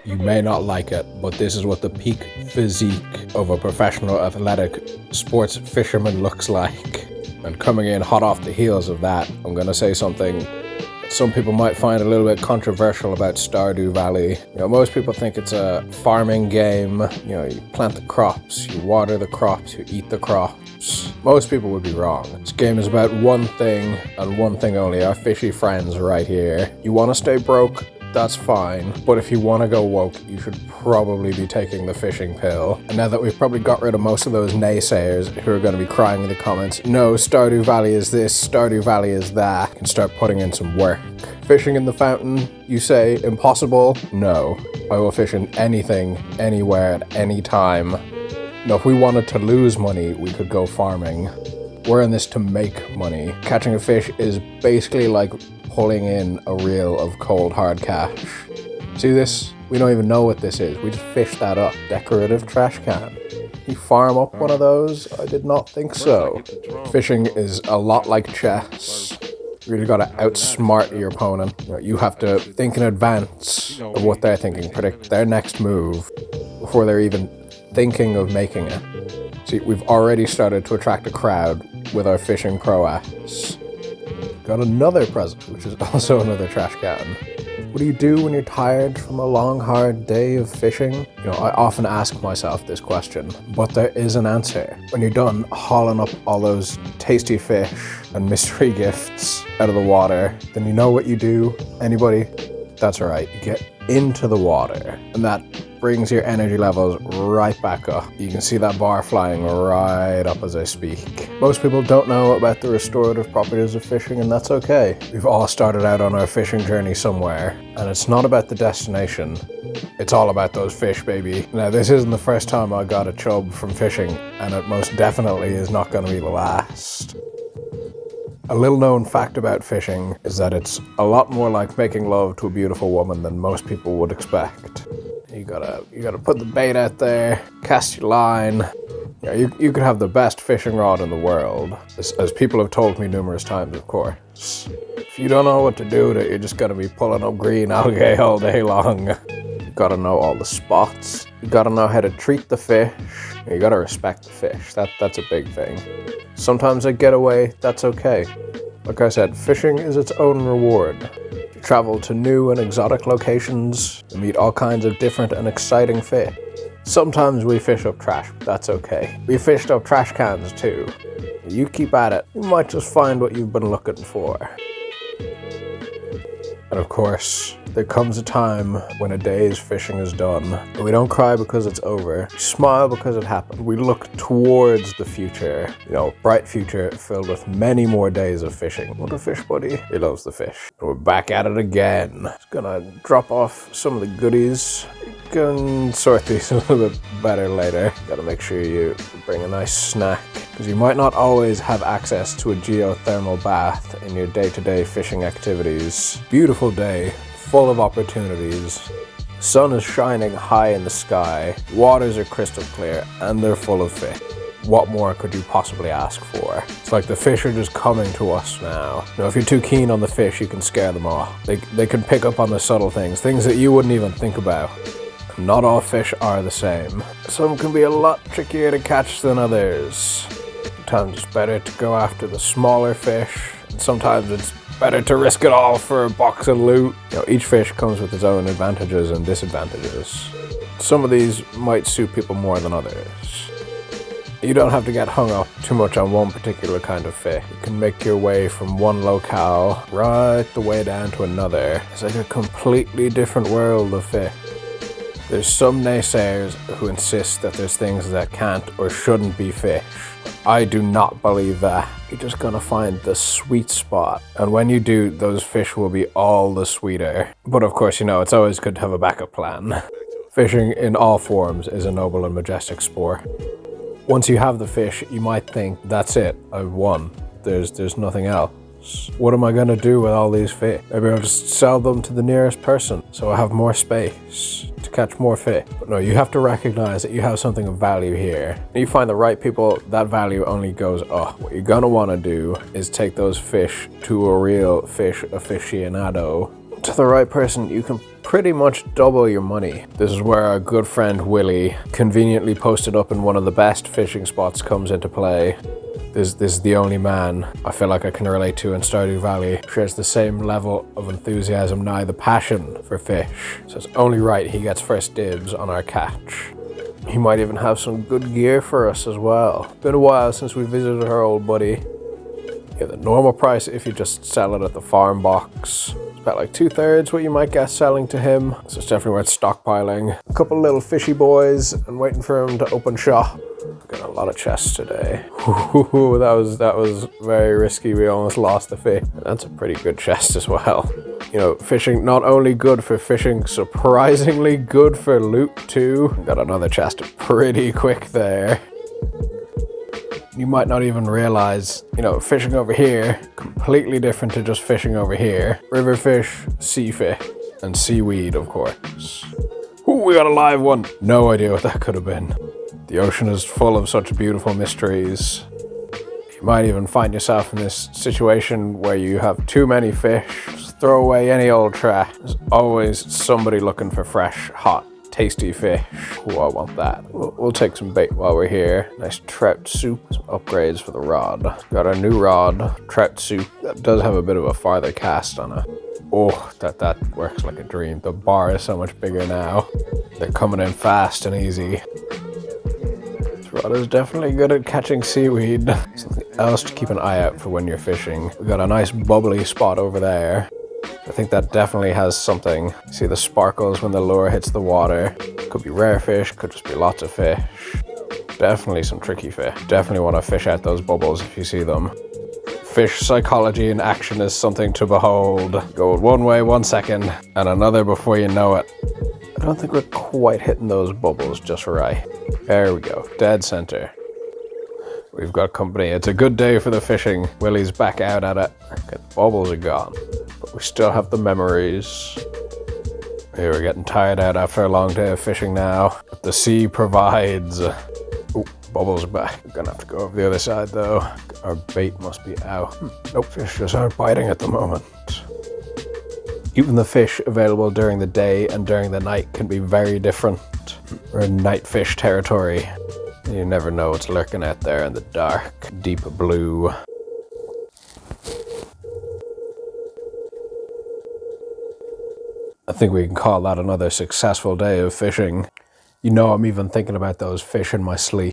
You may not like it, but this is what the peak physique of a professional athletic sports fisherman looks like. And coming in hot off the heels of that, I'm going to say something that some people might find a little bit controversial about Stardew Valley. Most people think it's a farming game. You plant the crops, you water the crops, you eat the crops. Most people would be wrong. This game is about one thing and one thing only, our fishy friends right here. You want to stay broke? That's fine, but if you want to go woke, you should probably be taking the fishing pill. And now that we've probably got rid of most of those naysayers who are going to be crying in the comments, no, Stardew Valley is this, Stardew Valley is that, you can start putting in some work. Fishing in the fountain, you say impossible? No, I will fish in anything, anywhere, at any time. Now, if we wanted to lose money, we could go farming. We're in this to make money. Catching a fish is basically like pulling in a reel of cold hard cash. See this? We don't even know what this is. We just fished that up. Decorative trash can. You farm up one of those? I did not think so. Fishing is a lot like chess. You really gotta outsmart your opponent. You have to think in advance of what they're thinking, predict their next move before they're even thinking of making it. See, we've already started to attract a crowd with our fishing prowess. Got another present, which is also another trash can. What do you do when you're tired from a long, hard day of fishing? I often ask myself this question, but there is an answer. When you're done hauling up all those tasty fish and mystery gifts out of the water, then you know what you do? Anybody? That's right, you get into the water, and that brings your energy levels right back up. You can see that bar flying right up as I speak. Most people don't know about the restorative properties of fishing, and that's okay. We've all started out on our fishing journey somewhere, and it's not about the destination. It's all about those fish, baby. Now, this isn't the first time I got a chub from fishing, and it most definitely is not going to be the last. A little known fact about fishing is that it's a lot more like making love to a beautiful woman than most people would expect. You gotta put the bait out there, cast your line. You could have the best fishing rod in the world, as people have told me numerous times, of course. If you don't know what to do with it, you're just gonna be pulling up green algae all day long. You gotta know all the spots. You gotta know how to treat the fish. You gotta respect the fish. That's a big thing. Sometimes they get away, that's okay. Like I said, fishing is its own reward. You travel to new and exotic locations, you meet all kinds of different and exciting fish. Sometimes we fish up trash, but that's okay. We fished up trash cans too. You keep at it, you might just find what you've been looking for. And of course, there comes a time when a day's fishing is done. And we don't cry because it's over. We smile because it happened. We look towards the future. Bright future filled with many more days of fishing. What a fish buddy. He loves the fish. And we're back at it again. Just gonna drop off some of the goodies. You can sort these a little bit better later. Gotta make sure you bring a nice snack, because you might not always have access to a geothermal bath in your day-to-day fishing activities. Beautiful day, full of opportunities. Sun is shining high in the sky, waters are crystal clear, and they're full of fish. What more could you possibly ask for? It's like the fish are just coming to us now. If you're too keen on the fish, you can scare them off. They can pick up on the subtle things that you wouldn't even think about. Not all fish are the same. Some can be a lot trickier to catch than others. Sometimes it's better to go after the smaller fish, and sometimes it's better to risk it all for a box of loot. Each fish comes with its own advantages and disadvantages. Some of these might suit people more than others. You don't have to get hung up too much on one particular kind of fish. You can make your way from one locale right the way down to another. It's like a completely different world of fish. There's some naysayers who insist that there's things that can't or shouldn't be fish. I do not believe that. You're just gonna find the sweet spot. And when you do, those fish will be all the sweeter. But of course, it's always good to have a backup plan. Fishing in all forms is a noble and majestic sport. Once you have the fish, you might think, that's it, I've won. There's nothing else. What am I going to do with all these fish? Maybe I'll just sell them to the nearest person so I have more space to catch more fish. But no, you have to recognize that you have something of value here. When you find the right people, that value only goes up. What you're going to want to do is take those fish to a real fish aficionado to the right person, you can pretty much double your money. This is where our good friend Willie, conveniently posted up in one of the best fishing spots, comes into play. This is the only man I feel like I can relate to in Stardew Valley. Shares the same level of enthusiasm, now the passion for fish. So it's only right he gets first dibs on our catch. He might even have some good gear for us as well. Been a while since we visited our old buddy. Yeah, the normal price if you just sell it at the farm box. It's about like 2/3 what you might get selling to him. So it's definitely worth stockpiling. A couple little fishy boys and waiting for him to open shop. Got a lot of chests today. Ooh, that was very risky. We almost lost the fish. That's a pretty good chest as well. You know, fishing not only good for fishing, surprisingly good for loot too. Got another chest pretty quick there. You might not even realize, you know, fishing over here, completely different to just fishing over here. River fish, sea fish, and seaweed, of course. Ooh, we got a live one. No idea what that could have been. The ocean is full of such beautiful mysteries. You might even find yourself in this situation where you have too many fish. Just throw away any old trash. There's always somebody looking for fresh, hot, tasty fish. Ooh, I want that. We'll take some bait while we're here. Nice trout soup. Some upgrades for the rod. Got a new rod. Trout soup. That does have a bit of a farther cast on it. Oh, that works like a dream. The bar is so much bigger now. They're coming in fast and easy. This rod is definitely good at catching seaweed. Something else to keep an eye out for when you're fishing. We got a nice bubbly spot over there. I think that definitely has something. See the sparkles when the lure hits the water. Could be rare fish, could just be lots of fish. Definitely some tricky fish. Definitely want to fish out those bubbles if you see them. Fish psychology in action is something to behold. Go one way 1 second and another before you know it. I don't think we're quite hitting those bubbles just right. There we go, dead center. We've got company. It's a good day for the fishing. Willie's back out at it. Okay, the bubbles are gone, but we still have the memories. Hey, we're getting tired out after a long day of fishing now, but the sea provides. Ooh, bubbles are back. We're gonna have to go over the other side though. Our bait must be out. Nope, fish just aren't biting at the moment. Even the fish available during the day and during the night can be very different. We're in night fish territory. You never know what's lurking out there in the dark, deep blue. I think we can call that another successful day of fishing. You know, I'm even thinking about those fish in my sleep.